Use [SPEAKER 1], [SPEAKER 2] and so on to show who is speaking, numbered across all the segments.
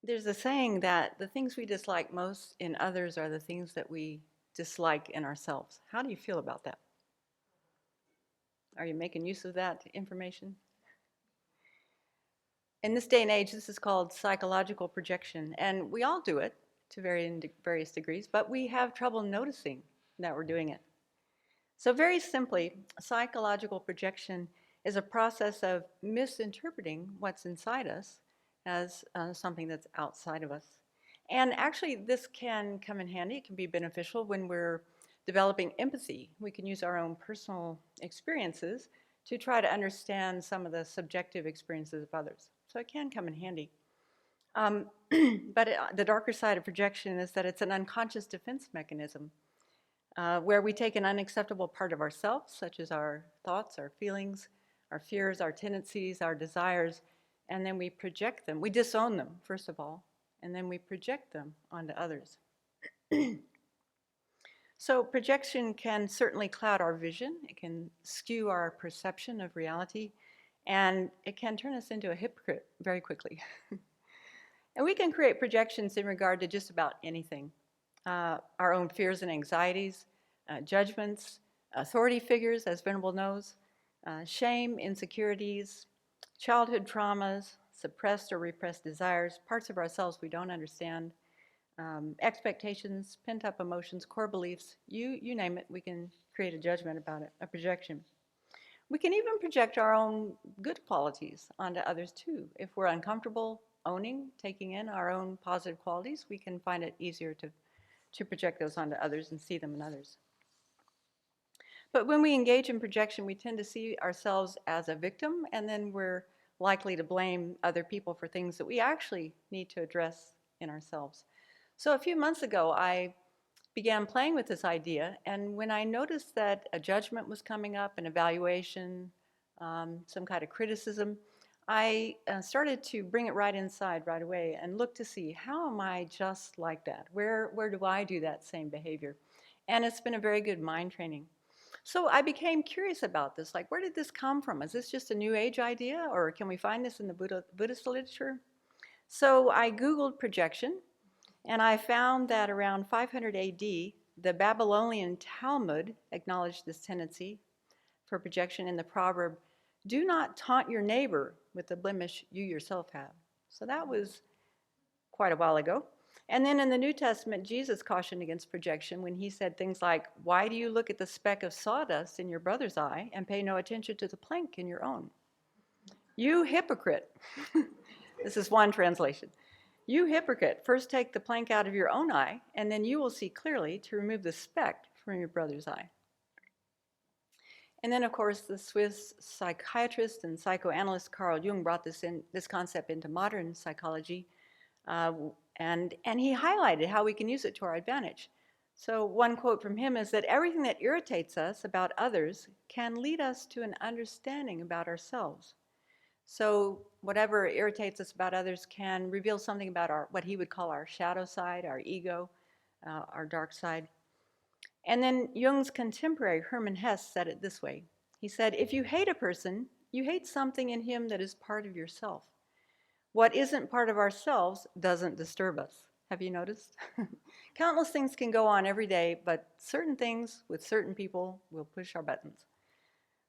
[SPEAKER 1] There's a saying that the things we dislike most in others are the things that we dislike in ourselves. How do you feel about that? Are you making use of that information? In this day and age, this is called psychological projection, and we all do it to various degrees, but we have trouble noticing that we're doing it. So very simply, psychological projection is a process of misinterpreting what's inside us as something that's outside of us. And actually, this can come in handy. It can be beneficial when we're developing empathy. We can use our own personal experiences to try to understand some of the subjective experiences of others. So it can come in handy. But the darker side of projection is that it's an unconscious defense mechanism where we take an unacceptable part of ourselves, such as our thoughts, our feelings, our fears, our tendencies, our desires, and then we project them. We disown them, first of all, and then we project them onto others. So projection can certainly cloud our vision. It can skew our perception of reality, and it can turn us into a hypocrite very quickly. And we can create projections in regard to just about anything. Our own fears and anxieties, judgments, authority figures, as Venerable knows, shame, insecurities, childhood traumas, suppressed or repressed desires, parts of ourselves we don't understand, expectations, pent-up emotions, core beliefs, you name it, we can create a judgment about it, a projection. We can even project our own good qualities onto others too. If we're uncomfortable owning, taking in our own positive qualities, we can find it easier to project those onto others and see them in others. But when we engage in projection, we tend to see ourselves as a victim, and then we're likely to blame other people for things that we actually need to address in ourselves. So a few months ago, I began playing with this idea, and when I noticed that a judgment was coming up, an evaluation, some kind of criticism, I started to bring it right inside right away and look to see, how am I just like that? Where do I do that same behavior? And it's been a very good mind training. So I became curious about this, like, where did this come from? Is this just a new age idea, or can we find this in the Buddhist literature? So I Googled projection, and I found that around 500 AD, the Babylonian Talmud acknowledged this tendency for projection in the proverb, "Do not taunt your neighbor with the blemish you yourself have." So that was quite a while ago. And then in the New Testament, Jesus cautioned against projection when he said things like, "Why do you look at the speck of sawdust in your brother's eye and pay no attention to the plank in your own? You hypocrite." This is one translation. "You hypocrite, first take the plank out of your own eye, and then you will see clearly to remove the speck from your brother's eye." And then, of course, the Swiss psychiatrist and psychoanalyst Carl Jung brought this concept into modern psychology, and he highlighted how we can use it to our advantage. So one quote from him is that everything that irritates us about others can lead us to an understanding about ourselves. So whatever irritates us about others can reveal something about what he would call our shadow side, our ego, our dark side. And then Jung's contemporary Hermann Hesse said it this way. He said, "If you hate a person, you hate something in him that is part of yourself. What isn't part of ourselves doesn't disturb us." Have you noticed? Countless things can go on every day, but certain things with certain people will push our buttons.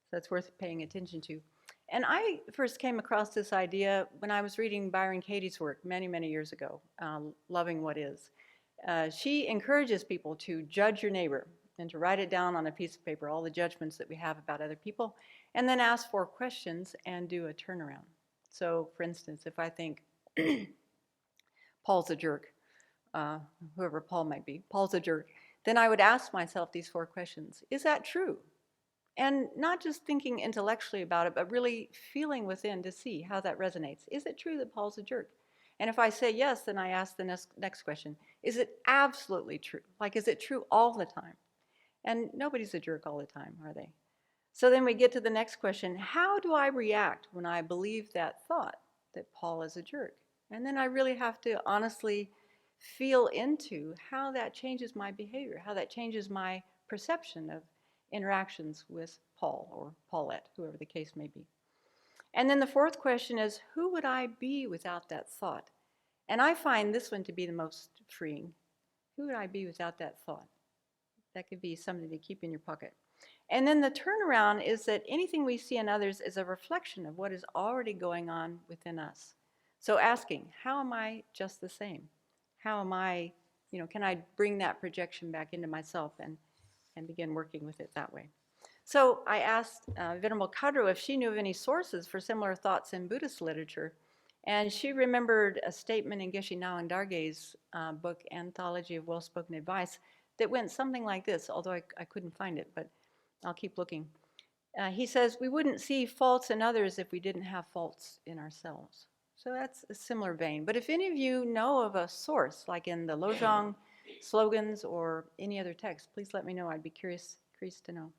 [SPEAKER 1] So that's worth paying attention to. And I first came across this idea when I was reading Byron Katie's work many, many years ago, Loving What Is. She encourages people to judge your neighbor and to write it down on a piece of paper, all the judgments that we have about other people, and then ask 4 questions and do a turnaround. So, for instance, if I think Paul's a jerk, whoever Paul might be, Paul's a jerk, then I would ask myself these 4 questions. Is that true? And not just thinking intellectually about it, but really feeling within to see how that resonates. Is it true that Paul's a jerk? And if I say yes, then I ask the next question. Is it absolutely true? Like, is it true all the time? And nobody's a jerk all the time, are they? So then we get to the next question. How do I react when I believe that thought, that Paul is a jerk? And then I really have to honestly feel into how that changes my behavior, how that changes my perception of interactions with Paul or Paulette, whoever the case may be. And then the 4th question is, who would I be without that thought? And I find this one to be the most freeing. Who would I be without that thought? That could be something to keep in your pocket. And then the turnaround is that anything we see in others is a reflection of what is already going on within us. So asking, how am I just the same? How am I, can I bring that projection back into myself and begin working with it that way? So I asked Venerable Kadru if she knew of any sources for similar thoughts in Buddhist literature. And she remembered a statement in Geshe Nawang Darge's book, Anthology of Well-Spoken Advice, that went something like this, although I couldn't find it, but I'll keep looking. He says, we wouldn't see faults in others if we didn't have faults in ourselves. So that's a similar vein. But if any of you know of a source, like in the Lojong slogans or any other text, please let me know. I'd be curious to know.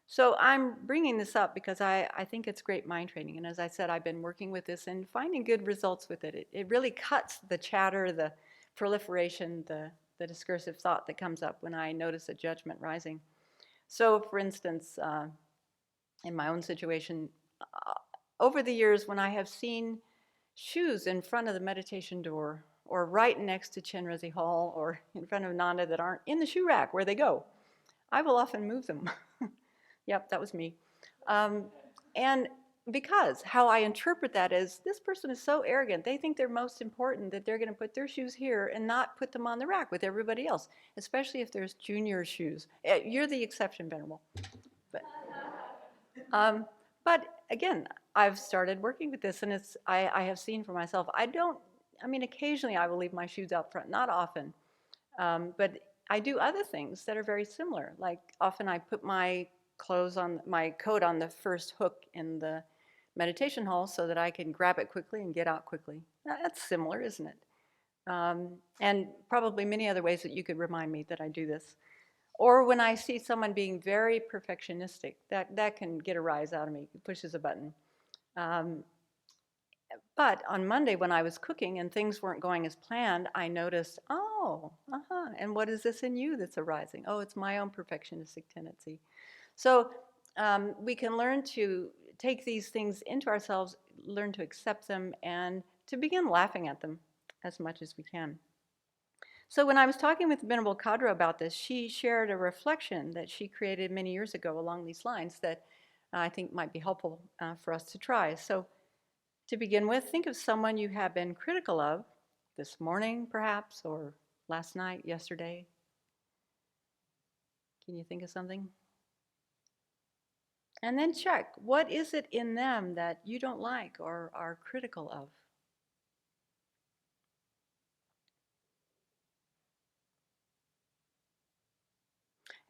[SPEAKER 1] So I'm bringing this up because I think it's great mind training. And as I said, I've been working with this and finding good results with it. It really cuts the chatter, the proliferation, the discursive thought that comes up when I notice a judgment rising. So for instance, in my own situation, over the years when I have seen shoes in front of the meditation door or right next to Chenrezig Hall or in front of Nanda that aren't in the shoe rack where they go, I will often move them. Yep, that was me. And because how I interpret that is, this person is so arrogant. They think they're most important that they're going to put their shoes here and not put them on the rack with everybody else, especially if there's junior shoes. You're the exception, Venerable. But again, I've started working with this, and I have seen for myself. Occasionally I will leave my shoes out front, not often. But I do other things that are very similar. Like often I put my coat on the first hook in the meditation hall so that I can grab it quickly and get out quickly. That's similar, isn't it? And probably many other ways that you could remind me that I do this. Or when I see someone being very perfectionistic, that can get a rise out of me. It pushes a button. But on Monday when I was cooking and things weren't going as planned, I noticed, and what is this in you that's arising? Oh, it's my own perfectionistic tendency. So we can learn to take these things into ourselves, learn to accept them, and to begin laughing at them as much as we can. So when I was talking with Venerable Kadra about this, she shared a reflection that she created many years ago along these lines that I think might be helpful for us to try. So to begin with, think of someone you have been critical of this morning, perhaps, or last night, yesterday. Can you think of something? And then check, what is it in them that you don't like or are critical of?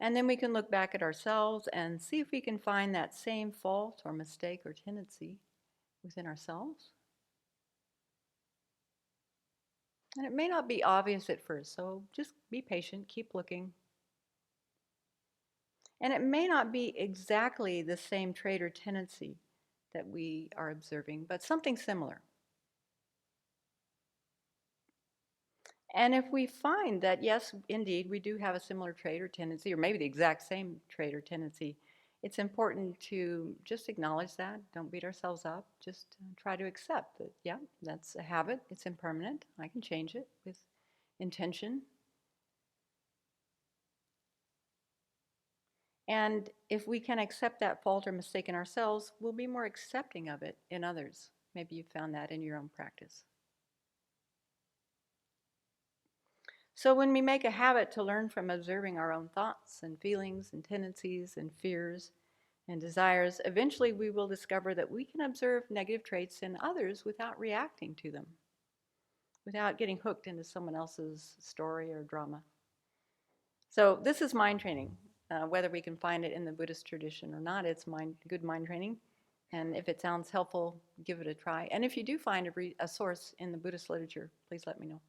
[SPEAKER 1] And then we can look back at ourselves and see if we can find that same fault or mistake or tendency within ourselves. And it may not be obvious at first, so just be patient, keep looking. And it may not be exactly the same trait or tendency that we are observing, but something similar. And if we find that, yes, indeed, we do have a similar trait or tendency, or maybe the exact same trait or tendency, it's important to just acknowledge that. Don't beat ourselves up. Just try to accept that, yeah, that's a habit. It's impermanent. I can change it with intention. And if we can accept that fault or mistake in ourselves, we'll be more accepting of it in others. Maybe you found that in your own practice. So when we make a habit to learn from observing our own thoughts and feelings and tendencies and fears and desires, eventually we will discover that we can observe negative traits in others without reacting to them, without getting hooked into someone else's story or drama. So this is mind training. Whether we can find it in the Buddhist tradition or not, it's good mind training. And if it sounds helpful, give it a try. And if you do find a source in the Buddhist literature, please let me know.